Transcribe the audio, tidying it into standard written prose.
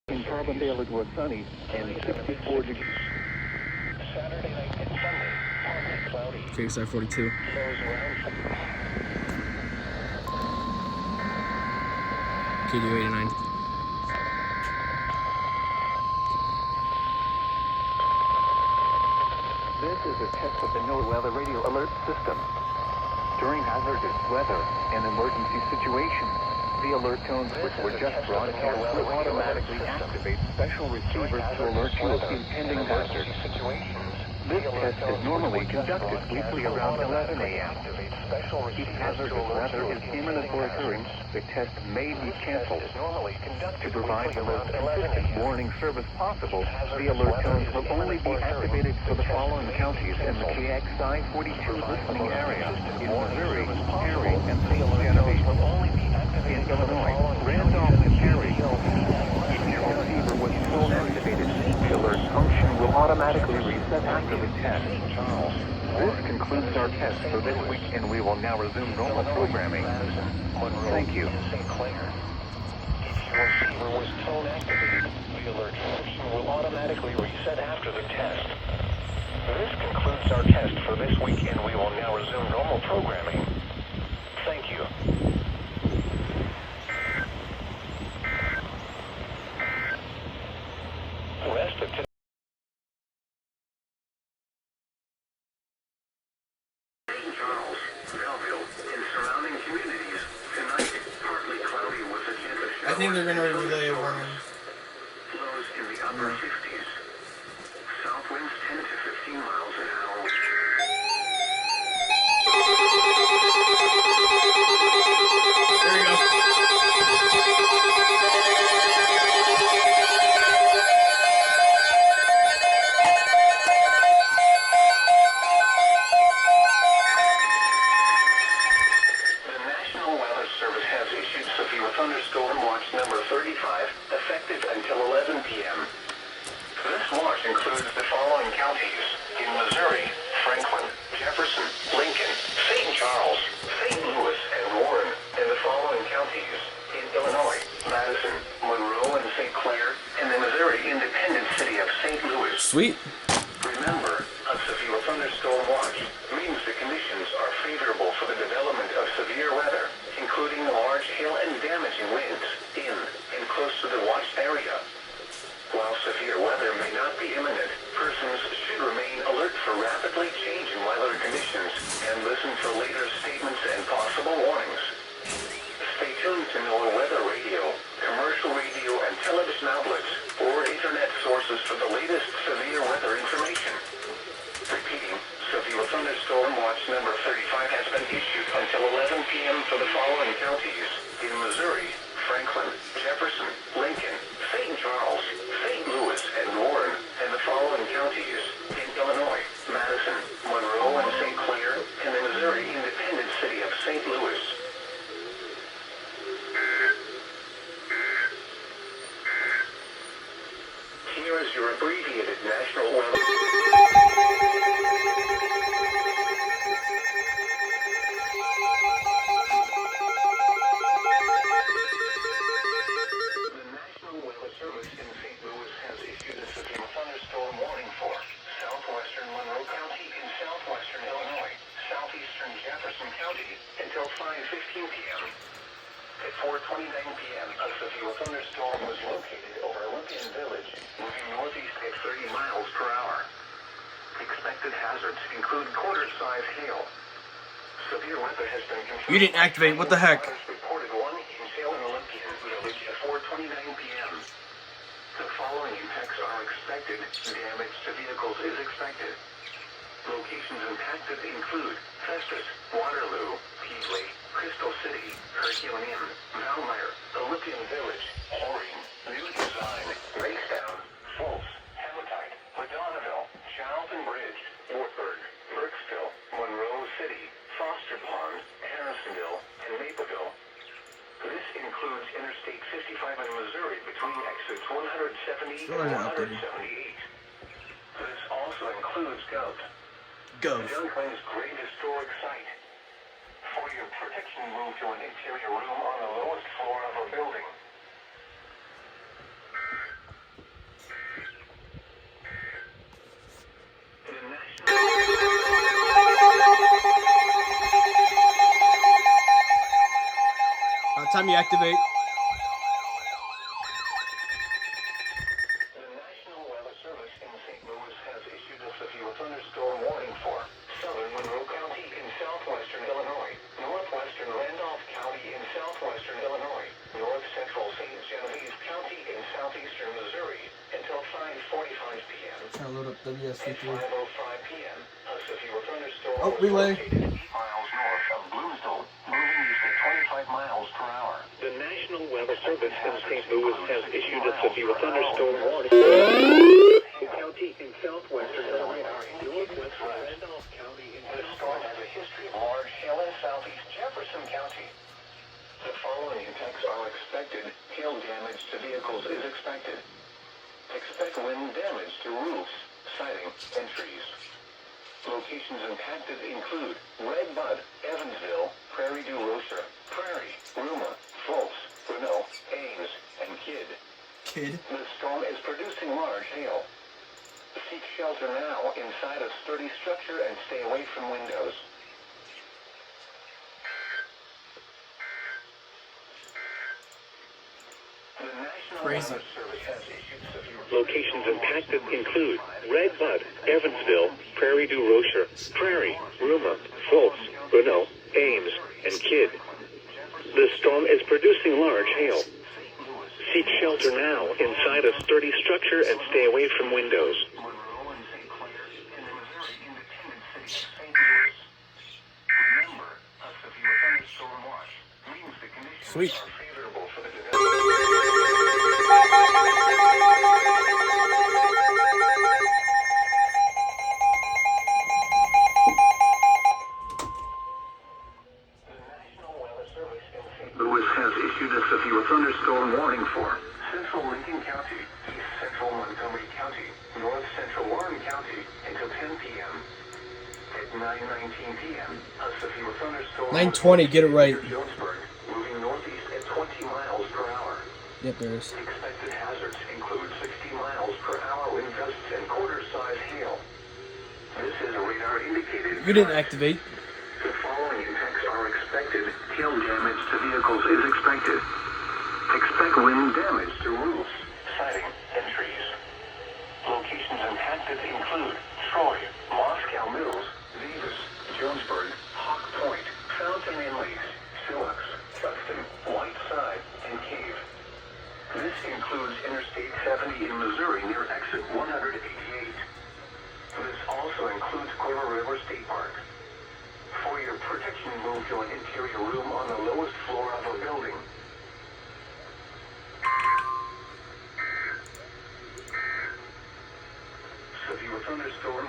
In Carbondale, it was sunny and 64 degrees. Saturday night and Sunday, partly cloudy. KDO 42. KDO89. This is a test of the NOAA Weather Radio Alert System. During hazardous weather and emergency situations, the alert tones which were just broadcast will automatically activate special receivers to alert you of impending hazards. This test is normally conducted weekly around 11 a.m. If hazardous weather is imminent or occurring, the test may be canceled. To provide the most consistent warning service possible, the alert tones will only be activated for the following counties in the KXI 42 listening area: in Missouri, Perry, and St. Genevieve. In Illinois, Randolph and Perry. If your receiver was full activated, the alert function will automatically reset after the test. This concludes our test for this week, and we will now resume normal programming. Thank you. If your receiver was tone activated, the alert function will automatically reset after the test. This concludes our test for this week, and we will now resume normal programming. Thank you. Rest of today. St. Charles, Belleville, and surrounding communities. Tonight, partly cloudy with a chance of showers. I think they're going to relay a warning. Lows in the upper 50s. South winds 10 to 15 miles an hour. There you go. Thunderstorm watch number 35, effective until 11 p.m. This watch includes the following counties: in Missouri, Franklin, Jefferson, Lincoln, St. Charles, St. Louis, and Warren, and the following counties: in Illinois, Madison, Monroe, and St. Clair, and the Missouri independent city of St. Louis. Sweet. Remember, a severe thunderstorm watch means the conditions are favorable for the development of severe weather, including large hail and damaging winds in and close to the watched area. While severe weather may not be imminent, persons should remain alert for rapidly changing weather conditions and listen for later statements and possible warnings. Stay tuned to NOAA Weather Radio, commercial radio and television outlets, or internet sources for the latest severe weather information. Repeating, severe thunderstorm watch number 35 has been issued until 11 p.m. for the following counties: in Missouri, Franklin, Jefferson, Lincoln, St. Charles, St. Louis, and Warren, and the following counties: in Illinois, Madison, Monroe, and St. Clair, and the Missouri independent city of St. Louis. Here is your abbreviated national weather. Until 5:15 p.m. At 4:29 p.m., a severe thunderstorm was located over Olympian Village, moving northeast at 30 miles per hour. Expected hazards include quarter-size hail. Severe weather has been confirmed. You didn't activate. What the heck? Reported 1-inch hail in Olympian Village at 4:29 p.m. The following impacts are expected. Damage to vehicles is expected. Locations impacted include Festus, Waterloo, Peasley, Crystal City, Herculaneum, Valmeyer, Olympian Village, Horine, New Design, Raystown, Fultz, Hematite, Madonnaville, Charlton Bridge, Wartburg, Burkesville, Monroe City, Foster Pond, Harrisonville, and Naperville. This includes Interstate 55 in Missouri between exits 170 and 178. This also includes Gov. Dunklin's Great Historic Site. For your protection, move to an interior room on the lowest floor of our building. Time you activate. The National Weather Service in St. Louis has issued a severe thunderstorm warning for southern Monroe County in southwestern Illinois, northwestern Randolph County in southwestern Illinois, north central St. Genevieve County in southeastern Missouri until 5:45 p.m. Trying to load up At WSV3. 5:05 p.m., a severe thunderstorm Oh, was relay. located 8 miles north of Bluesville, moving east at 25 miles per hour. The National Weather Service in St. Louis has issued a severe thunderstorm warning. County in southwestern Illinois, northwestern Randolph County in the storm has a history of large hail in southeast Jefferson County. The following impacts are expected. Hail damage to vehicles is expected. Expect wind damage to roofs, siding, and trees. Locations impacted include Red Bud, Evansville, Prairie du Rocher, Prairie, Ruma, Fultz, Renault, Ames, and Kidd. Kid. The storm is producing large hail. Seek shelter now inside a sturdy structure and stay away from windows. The National Crazy. Weather Service has issued severe Locations impacted include Red Bud, Evansville, Prairie du Rocher, Prairie, Ruma, Fultz, Renault, Ames, and Kidd. The storm is producing large hail. Seek shelter now inside a sturdy structure and stay away from windows. Monroe and St. Clair in the Missouri independent city of St. Louis. Remember, a severe thunderstorm watch means the conditions Sweet. are favorable for the development. The National Weather Service in St. Louis has issued a severe thunderstorm warning for central Lincoln County, east central Montgomery County, north central Warren County until 10 p.m. At 9:19 p.m., a severe thunderstorm 9:20, get it right. near Jonesburg, moving northeast at 20 miles per hour. Yep, there is. Expected hazards include 60 miles per hour wind gusts and quarter-size hail. This is radar indicated. You didn't activate. The following impacts are expected. Hail damage to vehicles is expected. Expect wind damage to roofs, siding, and trees. Locations impacted include Troy, Moscow Mills, Vivas, Jonesburg, Hawk Point, Fountain Inlays, Silex, Buxton, Whiteside, and Cave. This includes Interstate 70 in Missouri near exit 188. This also includes Quiver River State Park. For your protection, move to an interior room on the lowest floor of a building. Severe thunderstorm